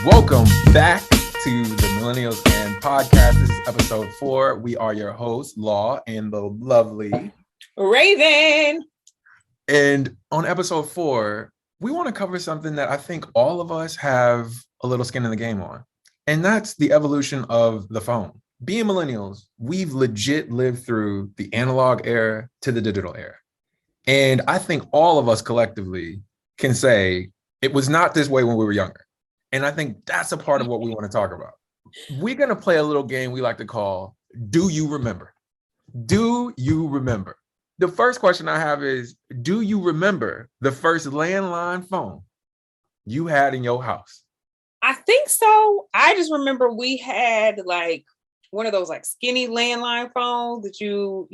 Welcome back to the Millennials and podcast. This is episode 4. We are your hosts, Law and the lovely Raven. And on episode 4, we want to cover something that I think all of us have a little skin in the game on. And that's the evolution of the phone. Being millennials, we've legit lived through the analog era to the digital era. And I think all of us collectively can say it was not this way when we were younger. And I think that's a part of what we want to talk about. We're going to play a little game we like to call, Do You Remember? Do you remember? The first question I have is, do you remember the first landline phone you had in your house? I think so. I just remember we had like one of those like skinny landline phones that you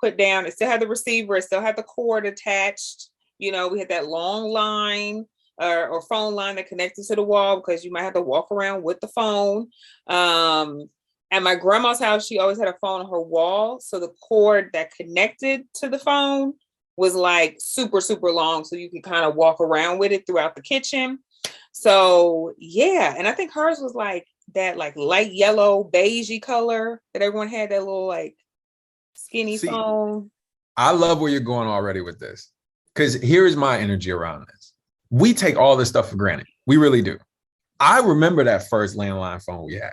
put down. It still had the receiver. It still had the cord attached. We had that long line or phone line that connected to the wall because you might have to walk around with the phone. At my grandma's house, she always had a phone on her wall. So the cord that connected to the phone was like super, super long. So you could kind of walk around with it throughout the kitchen. So yeah. And I think hers was like that like light yellow, beigey color that everyone had, that little like skinny phone. I love where you're going already with this. Because here's my energy around this. We take all this stuff for granted. We really do. I remember that first landline phone we had.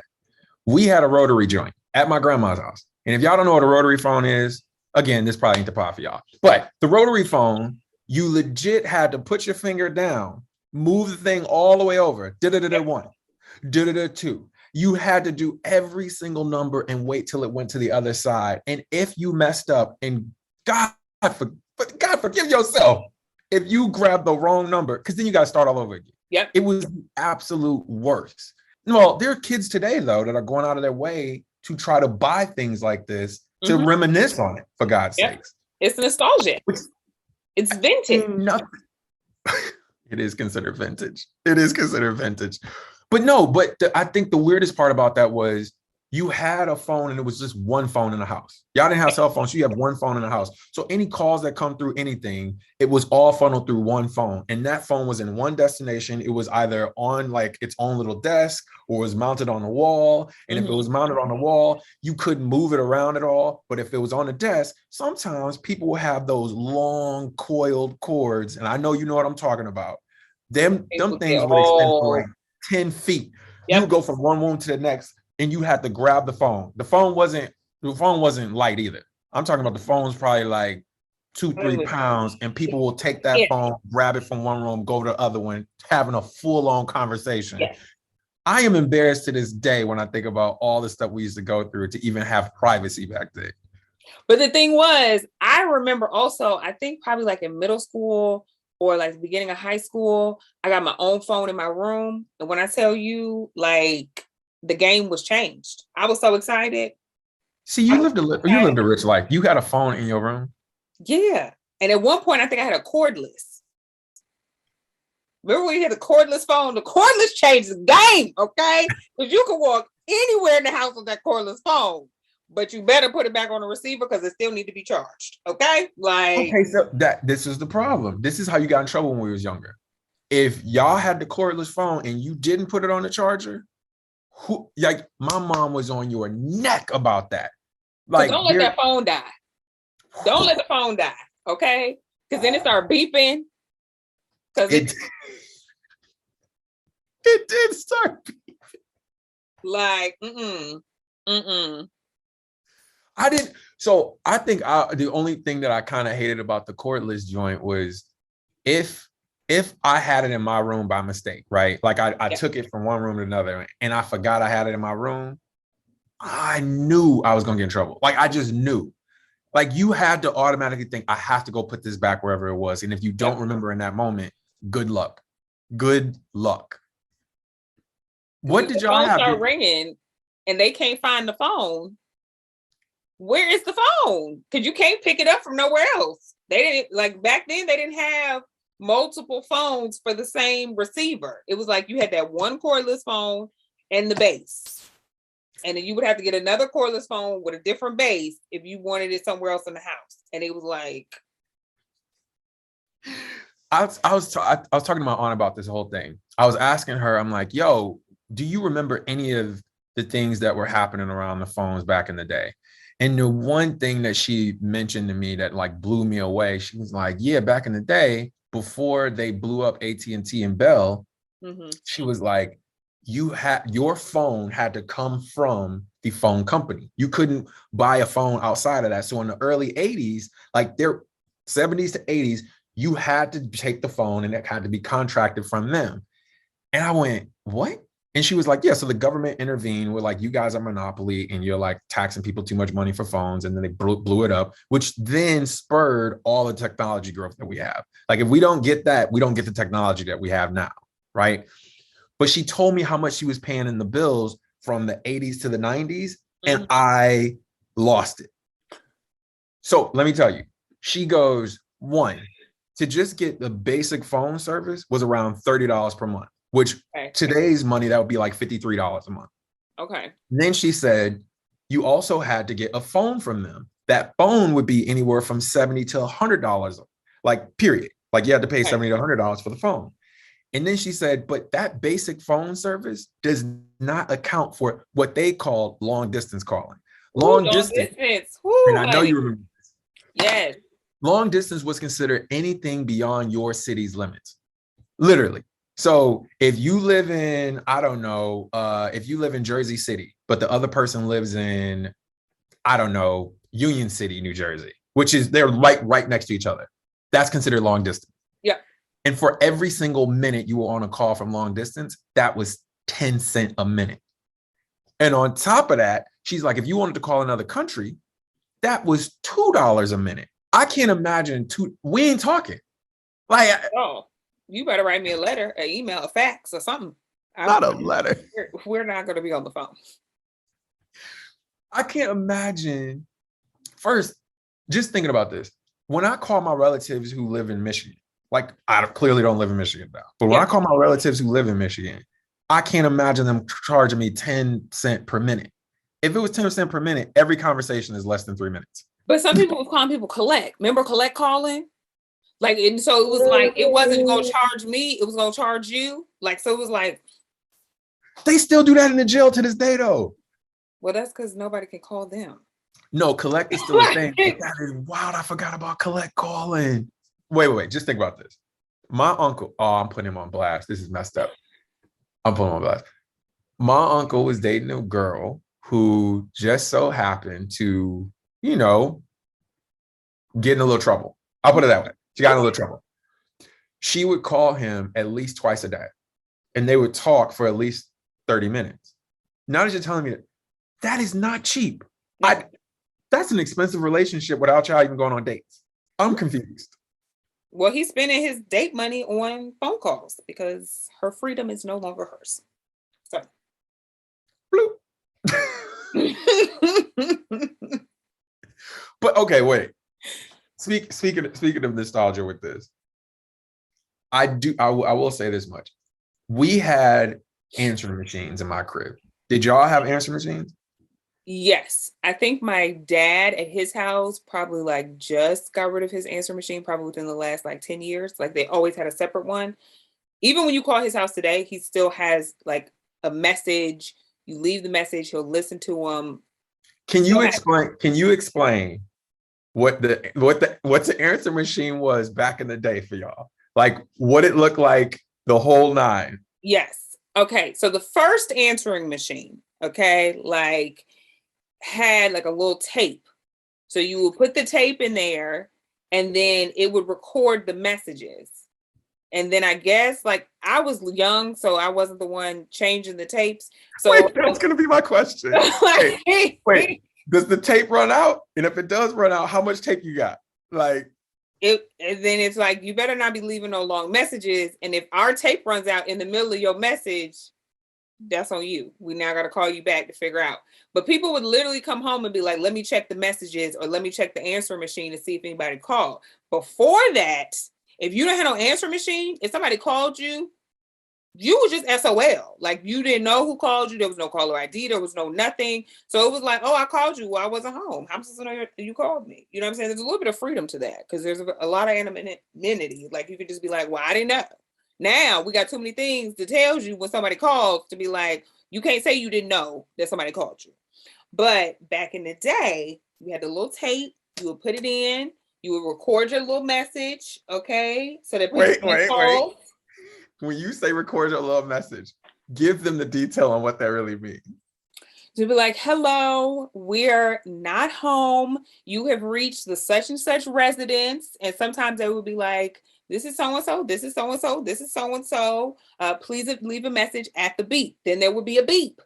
We had a rotary joint at my grandma's house. And if y'all don't know what a rotary phone is, again, this probably ain't the pot for y'all. But the rotary phone, you legit had to put your finger down, move the thing all the way over. Da-da-da-da-1, da-da-da-2. You had to do every single number and wait till it went to the other side. And if you messed up, and God forgive yourself, if you grab the wrong number, because then you got to start all over again. Yep. It was the absolute worst. Well, there are kids today, though, that are going out of their way to try to buy things like this to reminisce on it, for God's sakes. It's nostalgia. It's vintage. Nothing. It is considered vintage. It is considered vintage. But no, I think the weirdest part about that was you had a phone and it was just one phone in the house. Y'all didn't have cell phones, so you have one phone in the house. So any calls that come through anything, it was all funneled through one phone. And that phone was in one destination. It was either on like its own little desk or was mounted on the wall. And if it was mounted on the wall, you couldn't move it around at all. But if it was on the desk, sometimes people will have those long coiled cords. And I know you know what I'm talking about. Them things would extend for like 10 feet. Yep. You would go from one room to the next. And you had to grab the phone. The phone wasn't light either. I'm talking about the phone's probably like 2-3 pounds, and people will take that phone, grab it from one room, go to the other one, having a full-on conversation. Yes. I am embarrassed to this day when I think about all the stuff we used to go through to even have privacy back then. But the thing was, I remember also, I think probably like in middle school or like the beginning of high school, I got my own phone in my room. And when I tell you, like, the game was changed. I was so excited. See, you lived a rich life. You had a phone in your room? Yeah. And at one point, I think I had a cordless. Remember when you had a cordless phone? The cordless changed the game, okay? Because you can walk anywhere in the house with that cordless phone, but you better put it back on the receiver because it still need to be charged, okay? Okay, so this is the problem. This is how you got in trouble when we was younger. If y'all had the cordless phone and you didn't put it on the charger, like my mom was on your neck about that. Like, so don't let that phone die. Don't let the phone die, okay? Because then it started beeping. Because it did start beeping. Like, I didn't. So I think the only thing that I kind of hated about the cordless joint was if I had it in my room by mistake, right? Like I took it from one room to another and I forgot I had it in my room, I knew I was going to get in trouble. Like I just knew. Like you had to automatically think, I have to go put this back wherever it was. And if you don't remember in that moment, good luck. Good luck. What did y'all have? Start ringing and they can't find the phone. Where is the phone? Because you can't pick it up from nowhere else. They didn't, like back then, they didn't have multiple phones for the same receiver. It was like you had that one cordless phone and the base. And then you would have to get another cordless phone with a different base if you wanted it somewhere else in the house. And it was like, I was talking to my aunt about this whole thing. I was asking her, I'm like, yo, do you remember any of the things that were happening around the phones back in the day? And the one thing that she mentioned to me that like blew me away, she was like, yeah, back in the day, before they blew up AT&T and Bell, Mm-hmm. she was like, your phone had to come from the phone company. You couldn't buy a phone outside of that. So in the early 80s, like their 70s to 80s, you had to take the phone and it had to be contracted from them. And I went, what? And she was like, yeah, so the government intervened with like, you guys are monopoly and you're like taxing people too much money for phones. And then they blew it up, which then spurred all the technology growth that we have. Like, if we don't get that, we don't get the technology that we have now. Right. But she told me how much she was paying in the bills from the 80s to the 90s, and I lost it. So let me tell you, she goes, one, to just get the basic phone service was around $30 per month, which today's money, that would be like $53 a month. Okay. And then she said, you also had to get a phone from them. That phone would be anywhere from $70 to $100, like period. Like you had to pay $70 to $100 for the phone. And then she said, but that basic phone service does not account for what they call long distance calling. Long distance. And I know you remember this. Yes. Long distance was considered anything beyond your city's limits. Literally. So if you live in, I don't know, if you live in Jersey City, but the other person lives in, I don't know, Union City, New Jersey, which is they're right next to each other. That's considered long distance. Yeah. And for every single minute you were on a call from long distance, that was 10 cents a minute. And on top of that, she's like, if you wanted to call another country, that was $2 a minute. I can't imagine we ain't talking. Like, oh, you better write me a letter, an email, a fax, or something. Not a letter. We're not going to be on the phone. I can't imagine. First, just thinking about this. When I call my relatives who live in Michigan, like I clearly don't live in Michigan now, but when I call my relatives who live in Michigan, I can't imagine them charging me 10 cents per minute. If it was 10 cents per minute, every conversation is less than 3 minutes. But some people were calling people collect. Remember collect calling? Like, and so it was like, it wasn't going to charge me. It was going to charge you. Like, so it was like. They still do that in the jail to this day, though. Well, that's because nobody can call them. No, collect is still a thing. That is wild. I forgot about collect calling. Wait. Just think about this. My uncle, I'm putting him on blast. This is messed up. I'm putting him on blast. My uncle was dating a girl who just so happened to, get in a little trouble. I'll put it that way. She got in a little trouble. She would call him at least twice a day, and they would talk for at least 30 minutes. Now that you're telling me that is not cheap. That's an expensive relationship without y'all even going on dates. I'm confused. Well, he's spending his date money on phone calls because her freedom is no longer hers. So. But okay, wait. Speaking of nostalgia with this, I will say this much. We had answering machines in my crib. Did y'all have answering machines? Yes. I think my dad at his house probably like just got rid of his answer machine probably within the last like 10 years. Like they always had a separate one. Even when you call his house today, he still has like a message. You leave the message, he'll listen to them. Can you explain what the answer machine was back in the day for y'all? Like what it looked like, the whole nine. Yes. Okay. So the first answering machine, like had like a little tape. So you would put the tape in there and then it would record the messages. And then I guess like I was young, so I wasn't the one changing the tapes. So wait, that's going to be my question. Wait, does the tape run out? And if it does run out, how much tape you got? Like it, and then it's like, you better not be leaving no long messages. And if our tape runs out in the middle of your message, that's on you. We now got to call you back to figure out. But people would literally come home and be like, let me check the messages or let me check the answer machine to see if anybody called. Before that, if you don't have no answer machine, if somebody called you, you was just SOL. Like you didn't know who called you. There was no caller ID. There was no nothing. So it was like, oh, I called you. Well, I wasn't home. I'm supposed to know you called me. You know what I'm saying? There's a little bit of freedom to that because there's a lot of anonymity. Like you could just be like, well, I didn't know. Now we got too many things that tells you when somebody calls to be like, you can't say you didn't know that somebody called you. But back in the day, we had the little tape, you would put it in, you would record your little message, okay? So that people Wait, can wait, wait. call. When you say record your little message, give them the detail on what that really means. To be like, hello, we're not home. You have reached the such and such residence. And sometimes they would be like, this is so and so, this is so and so, this is so and so. Please leave a message at the beep. Then there would be a beep.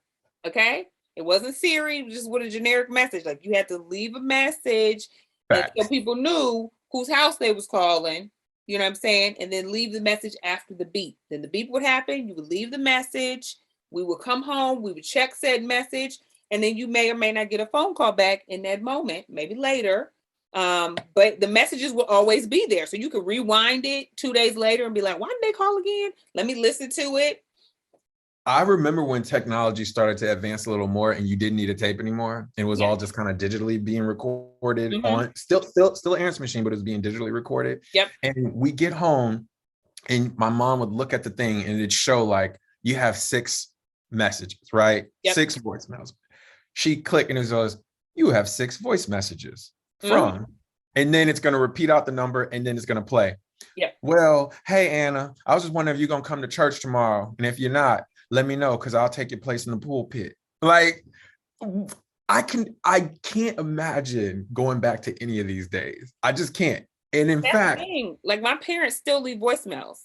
Okay. It wasn't Siri, it was just with a generic message. Like you had to leave a message and so Facts. people knew whose house they was calling. You know what I'm saying? And then leave the message after the beep. Then the beep would happen. You would leave the message. We would come home, we would check said message, and then you may or may not get a phone call back in that moment, maybe later. But the messages will always be there. So you could rewind it 2 days later and be like, why did they call again? Let me listen to it. I remember when technology started to advance a little more and you didn't need a tape anymore. It was all just kind of digitally being recorded on still answer machine, but it was being digitally recorded. Yep. And we get home and my mom would look at the thing and it'd show like you have 6 messages, right? Yep. 6 voicemails. She clicked and it goes, you have 6 voice messages from, and then it's going to repeat out the number and then it's going to play. Yeah. Well, hey, Anna, I was just wondering if you're going to come to church tomorrow. And if you're not, let me know because I'll take your place in the pulpit. Like, I can't imagine going back to any of these days. I just can't. And in fact, like my parents still leave voicemails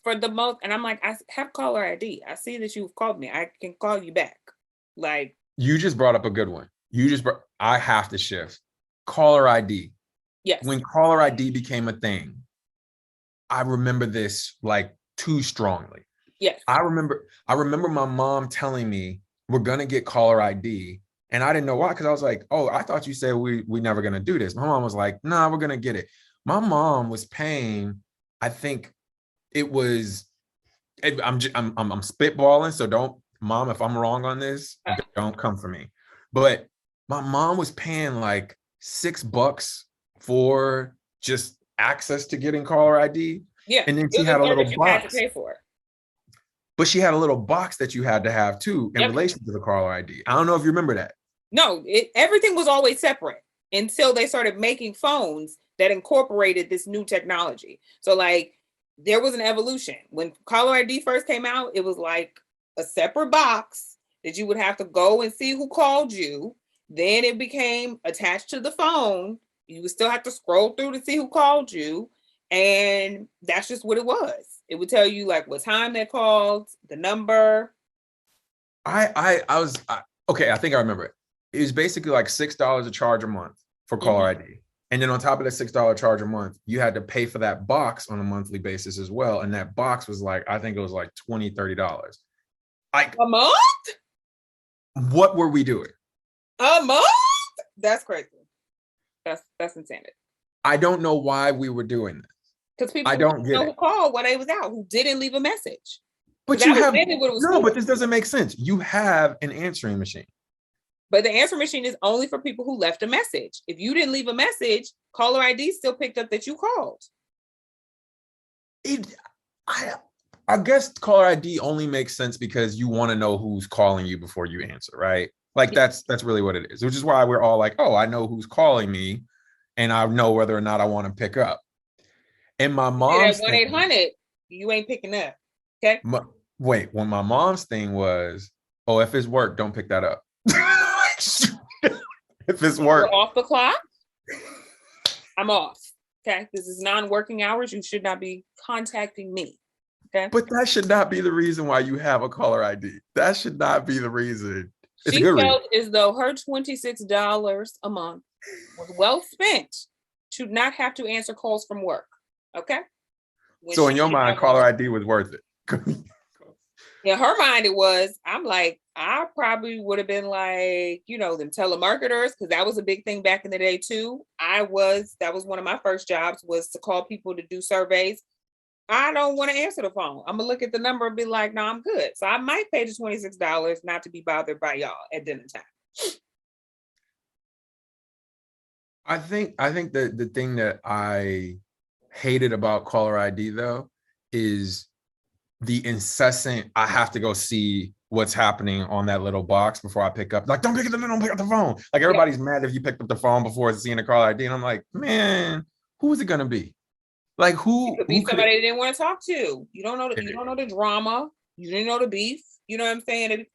for the most, and I'm like, I have caller ID. I see that you've called me. I can call you back. Like, you just brought up a good one. I have to shift. Caller ID. Yes. When caller ID became a thing, I remember this like too strongly. Yes. I remember my mom telling me we're gonna get caller ID. And I didn't know why, because I was like, oh, I thought you said we never gonna do this. My mom was like, nah, we're gonna get it. My mom was paying, I think it was, I'm spitballing, so don't, mom, if I'm wrong on this, don't come for me. But my mom was paying like $6 for just access to getting caller ID. Yeah. And then she had a little box. Had to pay for it. But she had a little box that you had to have too in relation to the caller ID. I don't know if you remember that. No, everything was always separate until they started making phones that incorporated this new technology. So like there was an evolution. When caller ID first came out, it was like a separate box that you would have to go and see who called you. Then it became attached to the phone. You would still have to scroll through to see who called you. And that's just what it was. It would tell you like what time they called, the number. Okay, I think I remember it. It was basically like $6 a charge a month for caller ID. And then on top of that $6 charge a month, you had to pay for that box on a monthly basis as well. And that box was like, I think it was like $20, $30. Like a month? What were we doing? A month? That's crazy. That's insanity. I don't know why we were doing this. Because people don't know who called when they was out, who didn't leave a message. But you have but this doesn't make sense. You have an answering machine. But the answer machine is only for people who left a message. If you didn't leave a message, caller ID still picked up that you called. I guess caller ID only makes sense because you want to know who's calling you before you answer, right? Like that's really what it is, which is why we're all like, oh, I know who's calling me and I know whether or not I want to pick up. And my mom's 1-800, you ain't picking up. Okay. When my mom's thing was, oh, if it's work, don't pick that up. If it's work. You're off the clock. I'm off. Okay. This is non-working hours. You should not be contacting me. Okay. But that should not be the reason why you have a caller ID. That should not be the reason. She felt as though her $26 a month was well spent to not have to answer calls from work. Okay. So in your mind, caller ID was worth it. In her mind, it was. I'm like, I probably would have been like, them telemarketers, because that was a big thing back in the day too. That was one of my first jobs, was to call people to do surveys. I don't want to answer the phone. I'm gonna look at the number and be like, no, I'm good. So I might pay the $26 not to be bothered by y'all at dinner time. I think that the thing that I hated about caller ID though is the incessant, I have to go see what's happening on that little box before I pick up. Like, don't pick up the phone. Like everybody's mad if you picked up the phone before seeing the caller ID. And I'm like, man, who is it gonna be? Like It could be somebody they didn't want to talk to. You don't know you don't know the drama. You didn't know the beef. You know what I'm saying?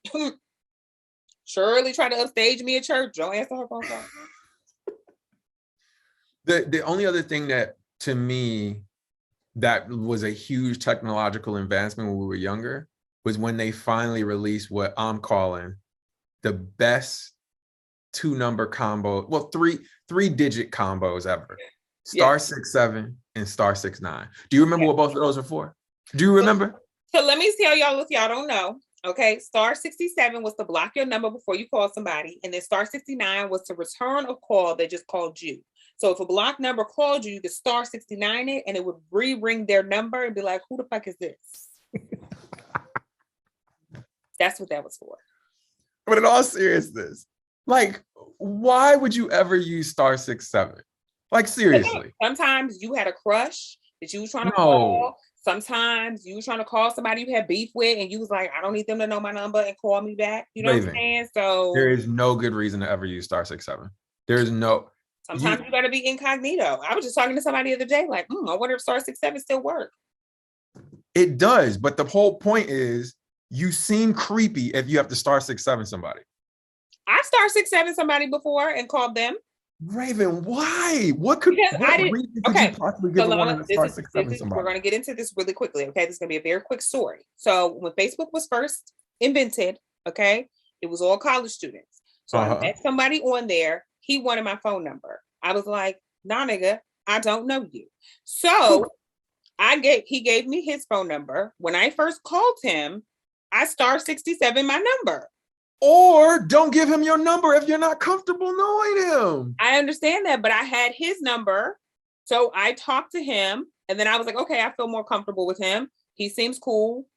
Shirley tried to upstage me at church. Don't answer her phone call. The only other thing that to me that was a huge technological advancement when we were younger was when they finally released what I'm calling the best 2-number combo, well, three-digit combos ever. *67 and *69. Do you remember what both of those are for? Do you remember? So let me tell y'all if y'all don't know. Okay, *67 was to block your number before you call somebody, and then *69 was to return a call that just called you. So if a blocked number called you, you could *69 it, and it would re-ring their number and be like, "Who the fuck is this?" That's what that was for. But in all seriousness, like, why would you ever use *67? Like, seriously. Sometimes you had a crush that you was trying to call. Sometimes you was trying to call somebody you had beef with, and you was like, I don't need them to know my number and call me back. You know what I'm saying? So there is no good reason to ever use *67. There's no. Sometimes you gotta be incognito. I was just talking to somebody the other day, like, I wonder if *67 still works. It does, but the whole point is you seem creepy if you have to *67 somebody. I *67 somebody before and called them. Raven, why? What could you possibly give someone to *67 somebody? We're gonna get into this really quickly. Okay, this is gonna be a very quick story. So when Facebook was first invented, okay, it was all college students. So I met somebody on there. He wanted my phone number. I was like, nah, nigga, I don't know you. So he gave me his phone number. When I first called him, I *67 my number. Or don't give him your number if you're not comfortable knowing him. I understand that, but I had his number. So I talked to him, and then I was like, okay, I feel more comfortable with him. He seems cool.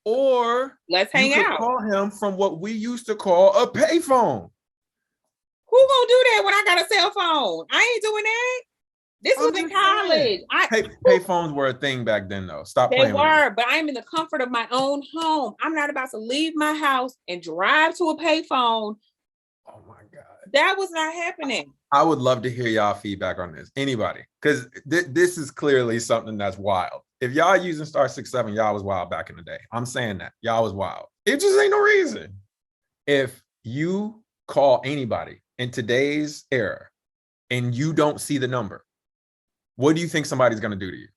Or let's hang out. Call him from what we used to call a payphone. Who gonna do that when I got a cell phone? I ain't doing that. This was in college. Payphones were a thing back then, though. Stop playing. They were, but I'm in the comfort of my own home. I'm not about to leave my house and drive to a payphone. Oh my God. That was not happening. I would love to hear y'all feedback on this. Anybody, because this is clearly something that's wild. If y'all using *67, y'all was wild back in the day. I'm saying that. Y'all was wild. It just ain't no reason. If you call anybody in today's era and you don't see the number, what do you think somebody's going to do to you?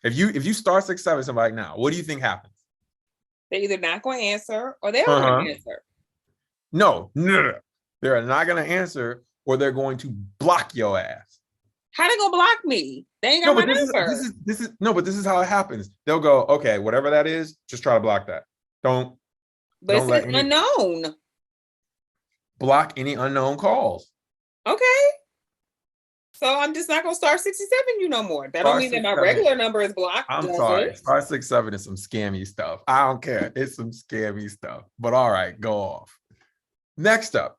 If you *67 somebody now, what do you think happens? They're either not going to answer or they're going to answer. No. They're not going to answer, or they're going to block your ass. How they going to block me? They ain't got my number. But this is how it happens. They'll go, okay, whatever that is, just try to block that. But it's unknown. Block any unknown calls. Okay. So I'm just not gonna *67 you no more. That don't mean that my regular number is blocked. I'm sorry. *67 is some scammy stuff. I don't care. It's some scammy stuff. But all right, go off. Next up,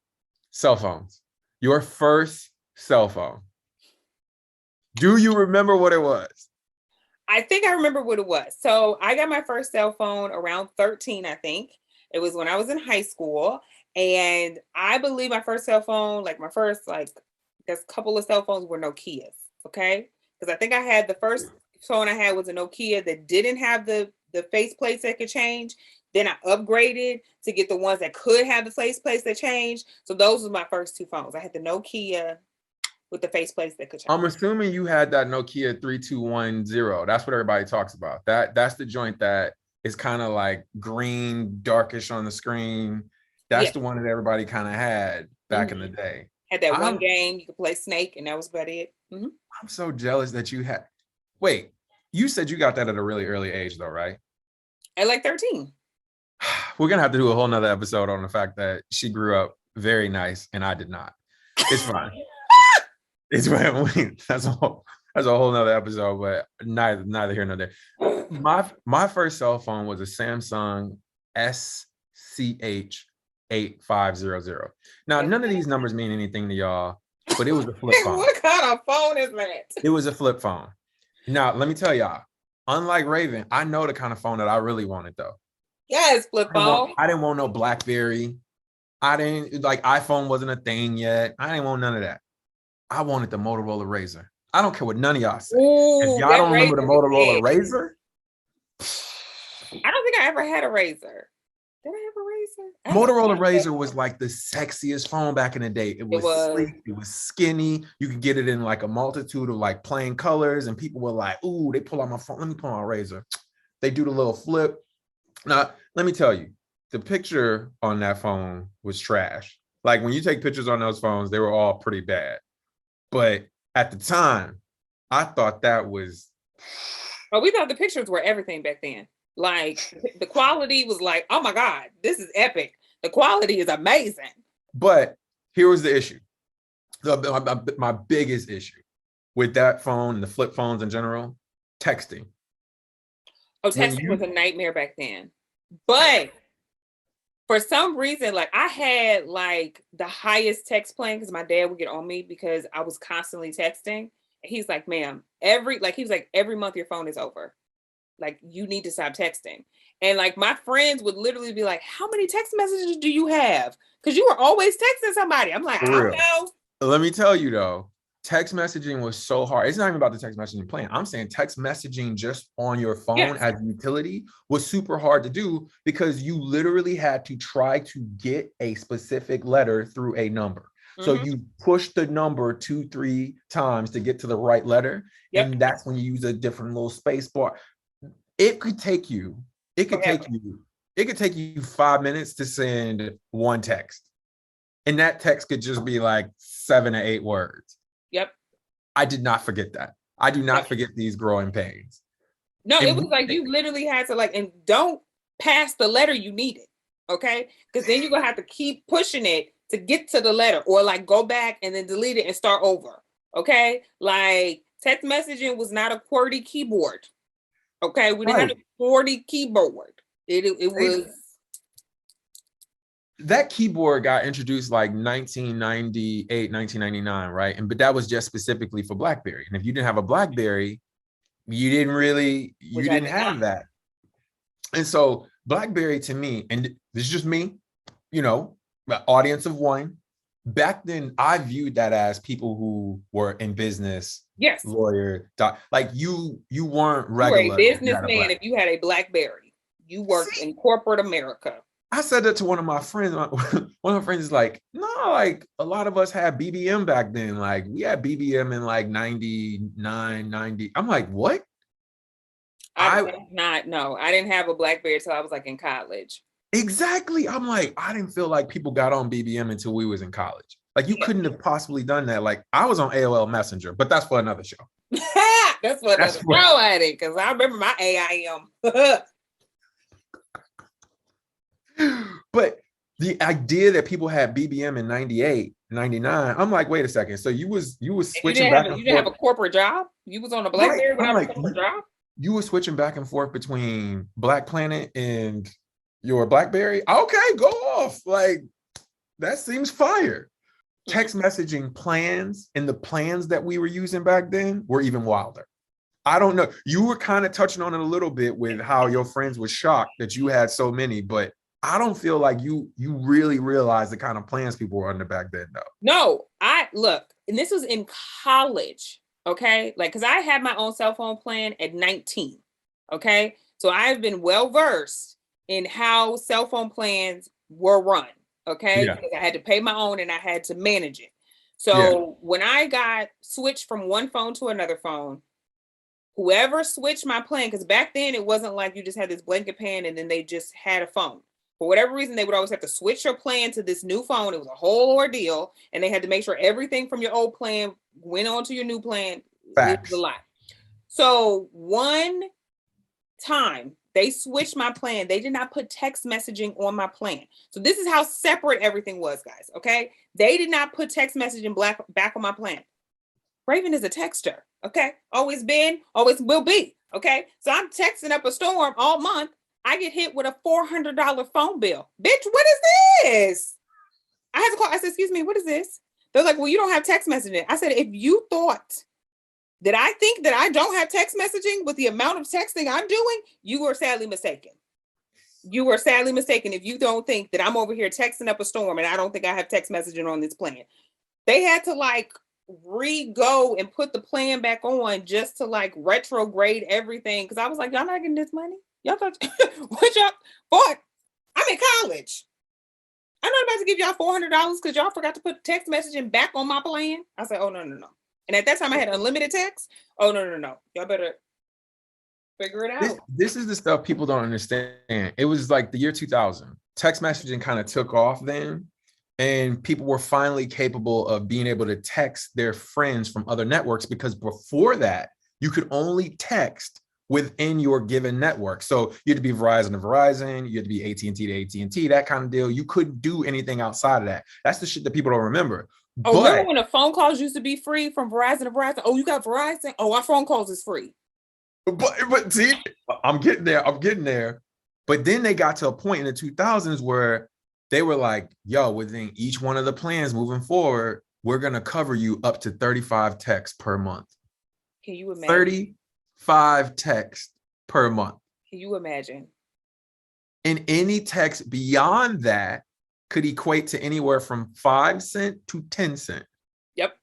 cell phones. Your first cell phone. Do you remember what it was? I think I remember what it was. So I got my first cell phone around 13, I think. It was when I was in high school. And I believe my first cell phone, there's a couple of cell phones were Nokias, okay? Because I think I had the first phone I had was a Nokia that didn't have the faceplates that could change. Then I upgraded to get the ones that could have the faceplates that changed. So those were my first two phones. I had the Nokia with the faceplates that could change. I'm assuming you had that Nokia 3210. That's what everybody talks about. That's the joint that is kind of like green, darkish on the screen. That's the one that everybody kind of had back in the day. Had that one game you could play Snake, and that was about it. Mm-hmm. I'm so jealous that you had. Wait, you said you got that at a really early age, though, right? At like 13. We're gonna have to do a whole nother episode on the fact that she grew up very nice and I did not. It's fine. It's fine. That's a whole nother episode, but neither here nor there. My first cell phone was a Samsung SCH 8500. Now, none of these numbers mean anything to y'all, but it was a flip phone. What kind of phone is that? It was a flip phone. Now, let me tell y'all, unlike Raven, I know the kind of phone that I really wanted though. Yes, flip phone. I didn't want no BlackBerry. I didn't like iPhone wasn't a thing yet. I didn't want none of that. I wanted the Motorola Razor. I don't care what none of y'all say. If Ooh, y'all that don't remember the razor was Motorola big. Razor, I don't think I ever had a razor. Did I have a razor? I have a Motorola lot of Razor was like the sexiest phone back in the day. It It was was. sleek, it was skinny. You could get it in like a multitude of like plain colors, and people were like, "Ooh, they pull out my phone. Let me pull out my Razor." They do the little flip. Now, let me tell you, the picture on that phone was trash. Like when you take pictures on those phones, they were all pretty bad. But at the time, I thought that was. Oh, we thought the pictures were everything back then. Like the quality was like, oh my God, this is epic. The quality is amazing. But here was the issue. My biggest issue with that phone and the flip phones in general, texting. Oh, When texting you was a nightmare back then. But for some reason, like I had like the highest text plan because my dad would get on me because I was constantly texting. And he's like, ma'am, every month your phone is over. Like you need to stop texting. And like my friends would literally be like, how many text messages do you have? Because you were always texting somebody. I'm like, for I don't real. know. Let me tell you though, text messaging was so hard. It's not even about the text messaging plan. I'm saying text messaging just on your phone Yes. as a utility was super hard to do because you literally had to try to get a specific letter through a number. So Mm-hmm. you push the number 2-3 times to get to the right letter. Yep. And that's when you use a different little space bar. It could take you, it could Forever. take you, it could take you 5 minutes to send one text. And that text could just be like 7 or 8 words. Yep. I did not forget that. I do not Yep. forget these growing pains. No, it And was like you literally had to like, and don't pass the letter you needed. Okay. Because then you're gonna have to keep pushing it to get to the letter, or like go back and then delete it and start over. Okay. Like text messaging was not a QWERTY keyboard. Okay. We didn't have right. a QWERTY keyboard. It was That keyboard got introduced like 1998, 1999, right? And but that was just specifically for BlackBerry. And if you didn't have a BlackBerry, which you I didn't did not. have that. And so BlackBerry to me, and this is just me, you know, audience of one. Back then, I viewed that as people who were in business, Yes. lawyer, like you weren't You were a regular if you had a businessman black. if you had a BlackBerry. You worked See, in corporate America. I said that to one of my friends. One of my friends is like, no, like a lot of us had BBM back then. Like we had BBM in like 99, 90. I'm like, what? I I did not know. I didn't have a BlackBerry until I was like in college. exactly. I'm like, I didn't feel like people got on BBM until we was in college. Like you Yeah. couldn't have possibly done that. Like I was on AOL Messenger, but that's for another show. That's what That's another what. show at it because I remember my AIM. But the idea that people had BBM in 98, 99, I'm like, wait a second. So you was You switching didn't have back a and you didn't have forth. a corporate job. You was on a Right. BlackBerry I'm without a like, corporate job. you were switching back and forth between Black Planet and your BlackBerry. Okay, go off. Like that seems fire. Text messaging plans and the plans that we were using back then were even wilder. I don't know. You were kind of touching on it a little bit with how your friends were shocked that you had so many, but I don't feel like you really realized the kind of plans people were under back then, though. No, I look, and this was in college. Okay, like because I had my own cell phone plan at 19. Okay, so I've been well versed in how cell phone plans were run. Okay, Yeah, because I had to pay my own and I had to manage it. yeah, So when I got switched from one phone to another phone, whoever switched my plan, because back then it wasn't like you just had this blanket plan and then they just had a phone. For whatever reason, they would always have to switch your plan to this new phone. It was a whole ordeal, and they had to make sure everything from your old plan went on to your new plan. It was a facts. lot. So one time they switched my plan. They did not put text messaging on my plan. So this is how separate everything was, guys. Okay. They did not put text messaging back on my plan. Raven is a texter. Okay. Always been, always will be. Okay. So I'm texting up a storm all month. I get hit with a $400 phone bill. Bitch, what is this? I had to call. I said, excuse me, what is this? They're like, well, you don't have text messaging. I said, if you thought Did I think that I don't have text messaging with the amount of texting I'm doing? You are sadly mistaken. You are sadly mistaken if you don't think that I'm over here texting up a storm and I don't think I have text messaging on this plan. They had to like re-go and put the plan back on just to like retrograde everything. Cause I was like, y'all not getting this money? Y'all thought what y'all for? I'm in college. I'm not about to give y'all $400 because y'all forgot to put text messaging back on my plan. I said, oh no. And at that time I had unlimited text. Oh no. Y'all better figure it out. This is the stuff people don't understand. It was like the year 2000. Text messaging kind of took off then. And people were finally capable of being able to text their friends from other networks, because before that, you could only text within your given network. So you had to be Verizon to Verizon, you had to be AT&T to AT&T, that kind of deal. You couldn't do anything outside of that. That's the shit that people don't remember. Oh, remember when the phone calls used to be free from Verizon to Verizon? Oh, you got Verizon? Oh, our phone calls is free. But see, I'm getting there. But then they got to a point in the 2000s where they were like, yo, within each one of the plans moving forward, we're going to cover you up to 35 texts per month. Can you imagine? 35 texts per month. Can you imagine? And any text beyond that could equate to anywhere from 5 cents to 10 cents. Yep.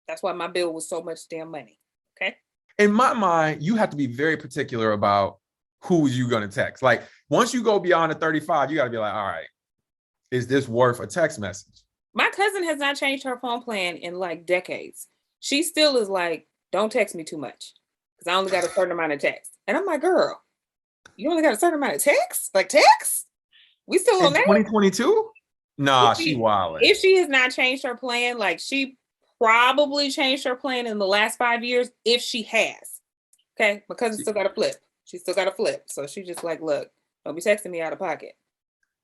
That's why my bill was so much damn money. Okay. In my mind, you have to be very particular about who you going to text. Like once you go beyond the 35, you got to be like, all right, is this worth a text message? My cousin has not changed her phone plan in like decades. She still is like, don't text me too much because I only got a certain amount of text. And I'm like, girl, you only got a certain amount of text? Like text? We still on that? 2022? Nah, she wildin'. If she has not changed her plan, like she probably changed her plan in the last 5 years, if she has. Okay, my cousin still got a flip. She still got a flip. So she just like, look, don't be texting me out of pocket.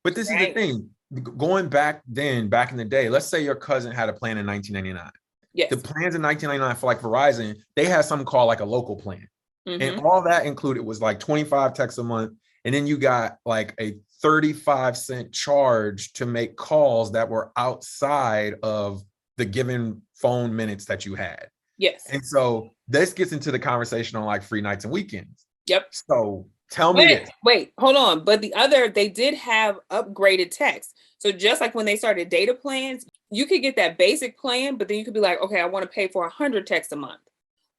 But this is the thing. Going back in the day, let's say your cousin had a plan in 1999. Yes. The plans in 1999 for like Verizon, they had something called like a local plan. Mm-hmm. And all that included was like 25 texts a month. And then you got like a 35-cent charge to make calls that were outside of the given phone minutes that you had. Yes. And so this gets into the conversation on like free nights and weekends. Yep. So tell me this. Wait, hold on. But they did have upgraded text. So just like when they started data plans, you could get that basic plan, but then you could be like, okay, I want to pay for 100 texts a month,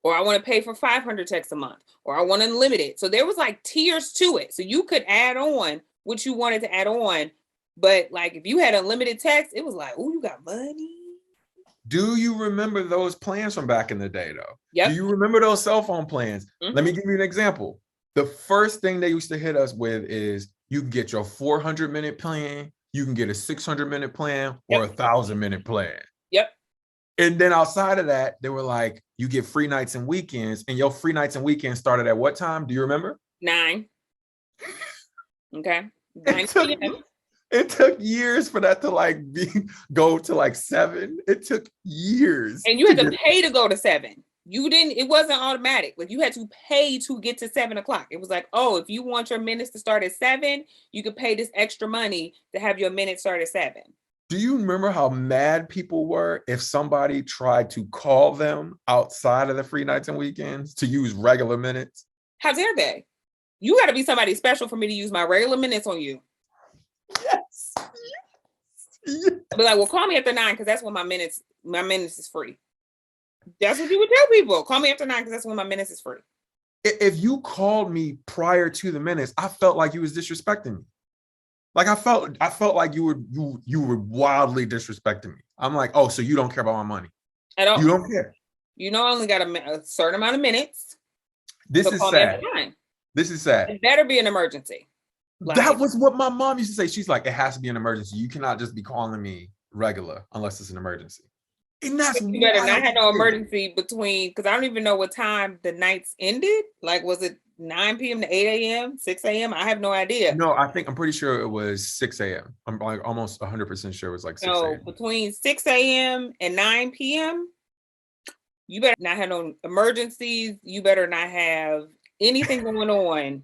or I want to pay for 500 texts a month, or I want unlimited. So there was like tiers to it. So you could add on what you wanted to add on. But like if you had unlimited text, it was like, oh, you got money. Do you remember those plans from back in the day though? Yep. Do you remember those cell phone plans? Mm-hmm. Let me give you an example. The first thing they used to hit us with is you can get your 400-minute plan, you can get a 600-minute plan, or a 1,000-minute plan. Yep. And then outside of that, they were like, you get free nights and weekends, and your free nights and weekends started at what time? Do you remember? 9. Okay. 9 p.m. It took years for that to go to like 7. It took years. And you had to pay to go to 7. It wasn't automatic. Like you had to pay to get to 7 o'clock. It was like, oh, if you want your minutes to start at 7, you could pay this extra money to have your minutes start at 7. Do you remember how mad people were if somebody tried to call them outside of the free nights and weekends to use regular minutes? How dare they? You got to be somebody special for me to use my regular minutes on you. Yes. I'd be like, well, call me after 9 because that's when my minutes is free. That's what you would tell people. Call me after 9 because that's when my minutes is free. If you called me prior to the minutes, I felt like you was disrespecting me. Like I felt like you were wildly disrespecting me. I'm like, oh, so you don't care about my money at all? You don't care. You know, I only got a certain amount of minutes. This is sad. This is sad. It better be an emergency. That was what my mom used to say. She's like, it has to be an emergency. You cannot just be calling me regular unless it's an emergency. And that's you better not have no emergency between, because I don't even know what time the nights ended. Like, was it 9 p.m. to 8 a.m., 6 a.m.? I have no idea. No, I'm pretty sure it was 6 a.m. I'm like almost 100% sure it was like 6 a.m. So between 6 a.m. and 9 p.m., you better not have no emergencies. You better not have anything going on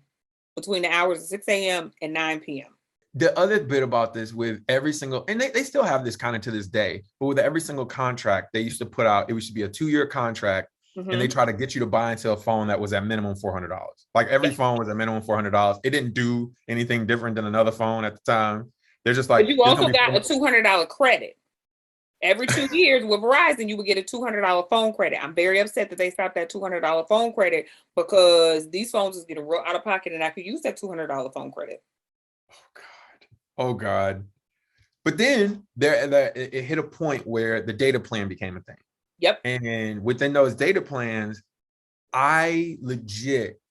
between the hours of 6 a.m. and 9 p.m. The other bit about this with every single, and they still have this kind of to this day, but with every single contract they used to put out, it used to be a 2-year contract. and they Mhm. try to get you to buy into a phone that was at minimum $400. Like every Yeah. phone was at minimum $400. It didn't do anything different than another phone at the time. They're just But like, you there's also gonna be got a $200 credit. Every 2 years with Verizon, you would get a $200 phone credit. I'm very upset that they stopped that $200 phone credit because these phones is getting real out of pocket, and I could use that $200 phone credit. oh God, oh God. But then it hit a point where the data plan became a thing. Yep. And within those data plans, I legit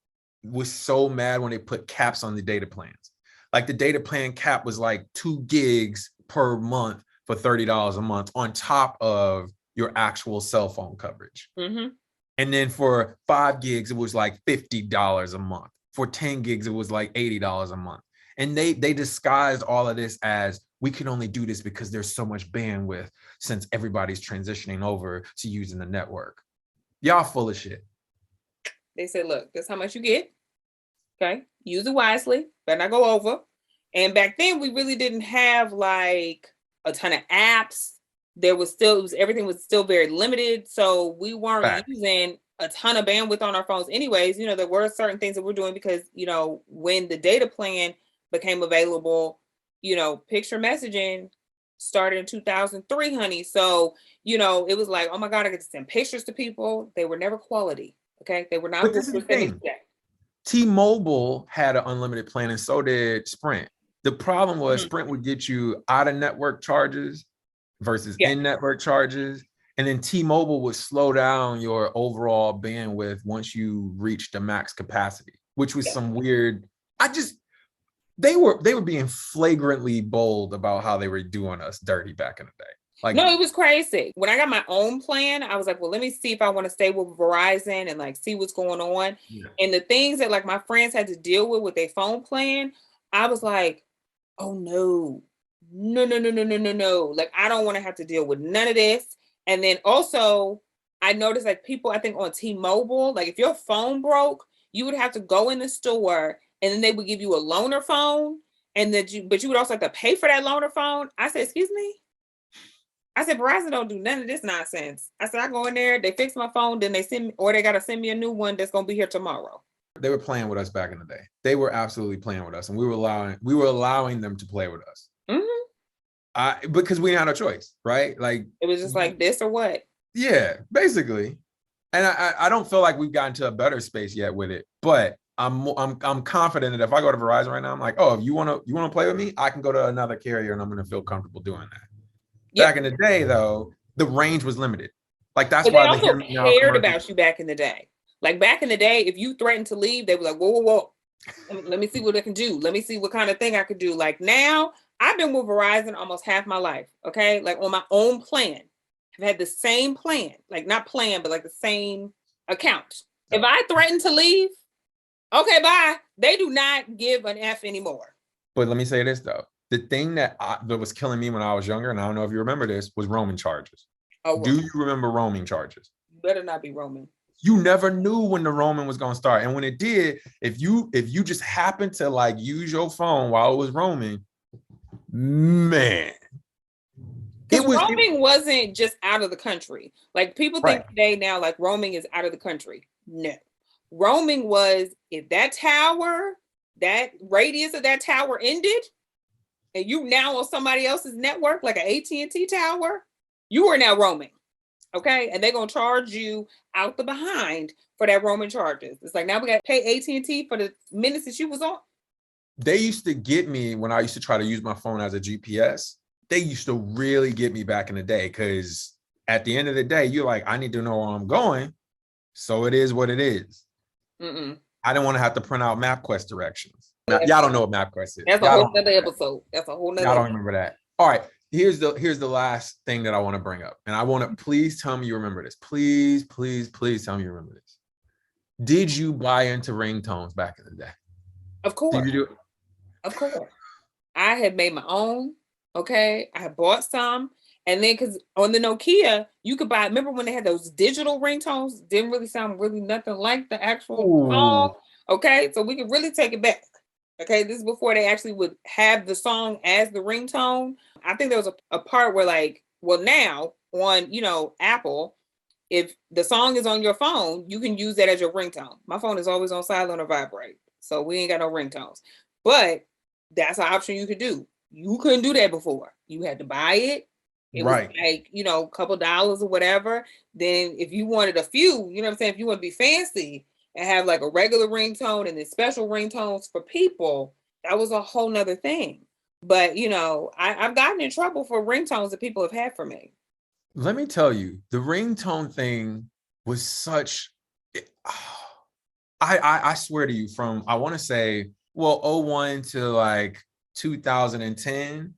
was so mad when they put caps on the data plans. Like the data plan cap was like 2 gigs per month for $30 a month on top of your actual cell phone coverage. Mm-hmm. And then for 5 gigs, it was like $50 a month. For 10 gigs, it was like $80 a month. And they disguised all of this as we can only do this because there's so much bandwidth since everybody's transitioning over to using the network. Y'all full of shit. They said, look, this is how much you get. Okay. Use it wisely. Better not go over. And back then we really didn't have like a ton of apps. There was still everything was still very limited. So we weren't Fact. using a ton of bandwidth on our phones anyways. There were certain things that we're doing because, when the data plan became available, picture messaging started in 2003, honey. So, it was like, oh my God, I get to send pictures to people. They were never quality. Okay. They were not But what this is we're the sending thing. today. T-Mobile had an unlimited plan and so did Sprint. The problem was Sprint would get you out of network charges versus Yeah. in-network charges. And then T-Mobile would slow down your overall bandwidth once you reach the max capacity, which was some weird. They were being flagrantly bold about how they were doing us dirty back in the day. Like, no, it was crazy. When I got my own plan, I was like, well, let me see if I want to stay with Verizon and like see what's going on. yeah. And the things that like my friends had to deal with their phone plan, I was like, oh no, no, no, no, no, no, no, no. Like, I don't want to have to deal with none of this. And then also, I noticed like people, I think on T-Mobile, like if your phone broke, you would have to go in the store and then they would give you a loaner phone. And but you would also have to pay for that loaner phone. I said, excuse me? I said, Verizon don't do none of this nonsense. I said, I go in there, they fix my phone, then they send me, or they got to send me a new one that's going to be here tomorrow. They were playing with us back in the day. They were absolutely playing with us, and we were allowing them to play with us. Mm-hmm. Because we had no choice, right? Like it was just like this or what? Yeah, basically. And I don't feel like we've gotten to a better space yet with it, but I'm confident that if I go to Verizon right now, I'm like, oh, if you want to play with me, I can go to another carrier and I'm going to feel comfortable doing that. Yep. Back in the day, though, the range was limited. Like that's why they also cared about you back in the day. Like back in the day, if you threatened to leave, they were like, whoa. Let me see what I can do. Let me see what kind of thing I could do. Like now, I've been with Verizon almost half my life. Okay. Like on my own plan. I've had the same plan, like not plan, but like the same account. If I threaten to leave, okay, bye. They do not give an F anymore. But let me say this though. The thing that was killing me when I was younger, and I don't know if you remember this, was roaming charges. Oh, do you remember roaming charges? Better not be roaming. You never knew when the roaming was going to start. And when it did, if you just happened to like use your phone while it was roaming, man. Roaming wasn't just out of the country. Like people think today now, like roaming is out of the country. No. Roaming was if that tower, that radius of that tower ended, and you now on somebody else's network, like an AT&T tower, you are now roaming. Okay. And they're going to charge you out the behind for that roaming charges. It's like now we got to pay AT&T for the minutes that you was on. They used to get me when I used to try to use my phone as a GPS. They used to really get me back in the day because at the end of the day, you're like, I need to know where I'm going. So it is what it is. I didn't want to have to print out MapQuest directions. Now, y'all don't know what MapQuest is. That's a whole other episode. That's a whole nother. Y'all don't remember that. All right. Here's the last thing that I want to bring up. And I want to please tell me you remember this. Please, please, please tell me you remember this. Did you buy into ringtones back in the day? Of course. Did you do it? Of course. I had made my own. Okay. I had bought some. And then because on the Nokia, you could buy, remember when they had those digital ringtones? Didn't really sound really nothing like the actual song. Okay. So we could really take it back. Okay. This is before they actually would have the song as the ringtone. I think there was a part where like, well now on, Apple, if the song is on your phone, you can use that as your ringtone. My phone is always on silent or vibrate, so we ain't got no ringtones. But that's an option you could do. You couldn't do that before. You had to buy it. It was Right. like, a couple dollars or whatever. Then if you wanted a few, you know what I'm saying? If you want to be fancy and have like a regular ringtone and then special ringtones for people, that was a whole nother thing. But I've gotten in trouble for ringtones that people have had for me. Let me tell you, the ringtone thing was such. I swear to you, from I want to say, well, 01 to like 2010,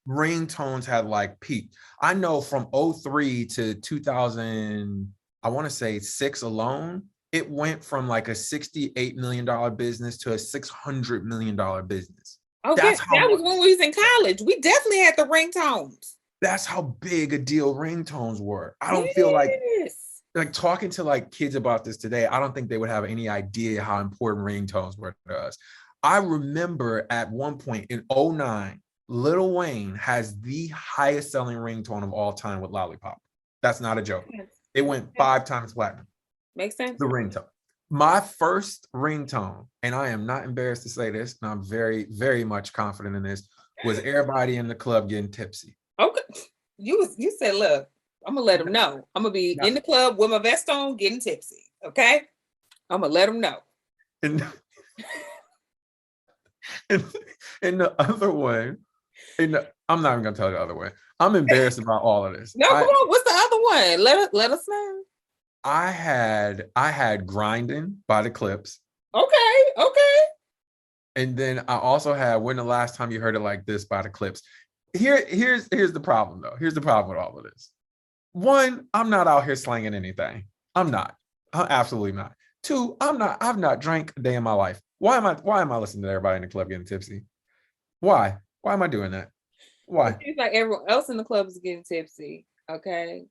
ringtones had like peaked. I know from 03 to 2000, I want to say 6 alone, it went from like a $68 million business to a $600 million business. Okay, That's that how was when we was in college. We definitely had the ringtones. that's how big a deal ringtones were. I don't feel Yes. like talking to like kids about this today, I don't think they would have any idea how important ringtones were to us. I remember at one point in 09, Lil Wayne has the highest selling ringtone of all time with Lollipop. That's not a joke. It went 5 times platinum. Makes sense. The ringtone. My first ringtone, and I am not embarrassed to say this, and I'm very, very much confident in this, was everybody in the club getting tipsy. Okay. You said, look, I'm gonna let them know. I'm gonna be in the club with my vest on, getting tipsy. Okay. I'm gonna let them know. And, and the other one, I'm not even gonna tell you the other one. I'm embarrassed about all of this. No, come on. What's the other one? Let us know. I had Grinding by the Clips. Okay. And then I also had When the Last Time You Heard It Like This by the Clips. Here's the problem though. Here's the problem with all of this. One, I'm not out here slanging anything. I'm not. I'm absolutely not. Two, I've not drank a day in my life. Why am I listening to everybody in the club getting tipsy? Why? Why am I doing that? Why? It seems like everyone else in the club is getting tipsy. Okay.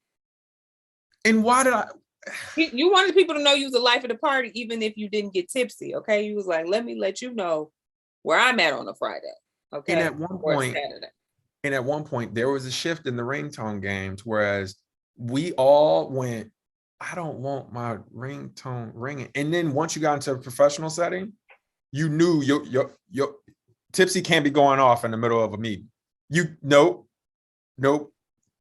And why did I You wanted people to know you was the life of the party, even if you didn't get tipsy. Okay. You was like, let me let you know where I'm at on a Friday. Okay. And at one point, there was a shift in the ringtone games, whereas we all went, I don't want my ringtone ringing. And then once you got into a professional setting, you knew your tipsy can't be going off in the middle of a meeting. Nope.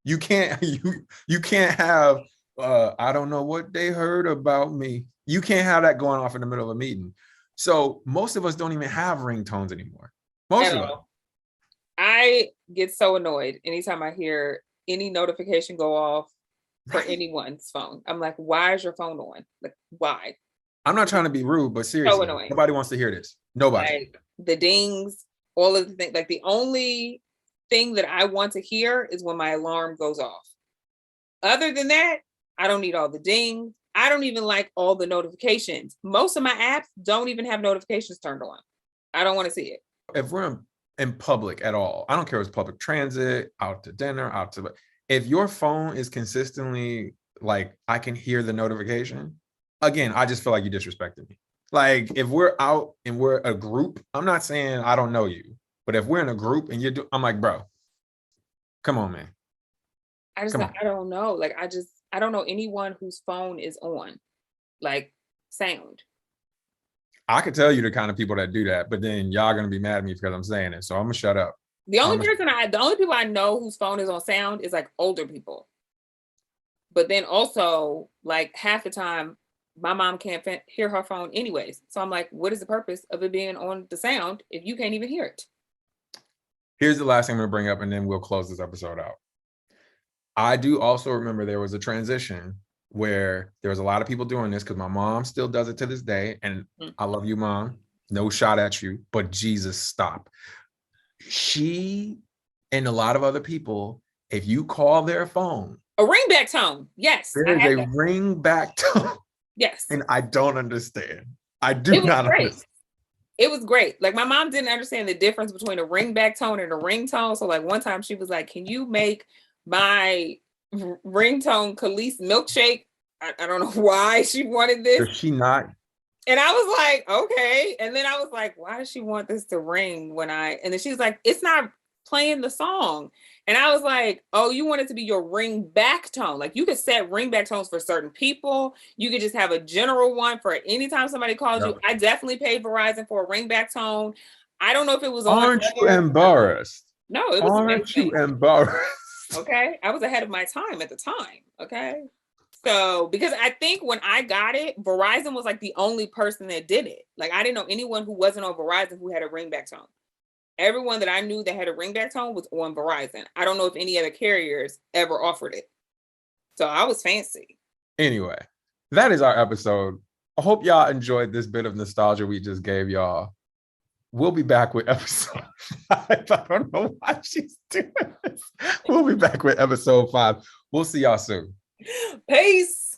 You can't you can't have I don't know what they heard about me. You can't have that going off in the middle of a meeting. So most of us don't even have ringtones anymore. Most of us. I get so annoyed anytime I hear any notification go off for anyone's phone. I'm like, why is your phone on? Like, why? I'm not trying to be rude, but seriously, nobody wants to hear this. Nobody. Like the dings, all of the things. Like the only thing that I want to hear is when my alarm goes off. Other than that, I don't need all the dings. I don't even like all the notifications. Most of my apps don't even have notifications turned on. I don't want to see it. If we're in public at all, I don't care if it's public transit, out to dinner, if your phone is consistently like, I can hear the notification, again, I just feel like you disrespected me. Like if we're out and we're a group, I'm not saying I don't know you, but if we're in a group and I'm like, bro, come on, man. I don't know. Like, I don't know anyone whose phone is on, like sound. I could tell you the kind of people that do that, but then y'all gonna be mad at me because I'm saying it. So I'm gonna shut up. The only people I know whose phone is on sound is like older people. But then also, like half the time, my mom can't hear her phone anyways. So I'm like, what is the purpose of it being on the sound if you can't even hear it? Here's the last thing I'm gonna bring up, and then we'll close this episode out. I do also remember there was a transition where there was a lot of people doing this because my mom still does it to this day. And I love you, Mom. No shot at you, but Jesus, stop. She and a lot of other people, if you call their phone, a ringback tone. Yes. There is a ringback tone. Yes. And I don't understand. I do not understand. It was great. Like my mom didn't understand the difference between a ringback tone and a ringtone. So like one time she was like, can you make my ringtone Khalees milkshake? I don't know why she wanted this. Does she not? And I was like, okay. And then I was like, why does she want this to ring and then she was like, it's not playing the song. And I was like, oh, you want it to be your ring back tone. Like you could set ring back tones for certain people. You could just have a general one for anytime somebody calls you. I definitely paid Verizon for a ring back tone. I don't know if it was on. Aren't you embarrassed? No, it was Aren't amazing. you embarrassed? Okay. I was ahead of my time at the time. Okay. So, because I think when I got it, Verizon was like the only person that did it. Like I didn't know anyone who wasn't on Verizon who had a ringback tone. Everyone that I knew that had a ringback tone was on Verizon. I don't know if any other carriers ever offered it. So I was fancy. Anyway, that is our episode. I hope y'all enjoyed this bit of nostalgia we just gave y'all. We'll be back with episode 5. I don't know why she's doing this. We'll be back with episode 5. We'll see y'all soon. Peace.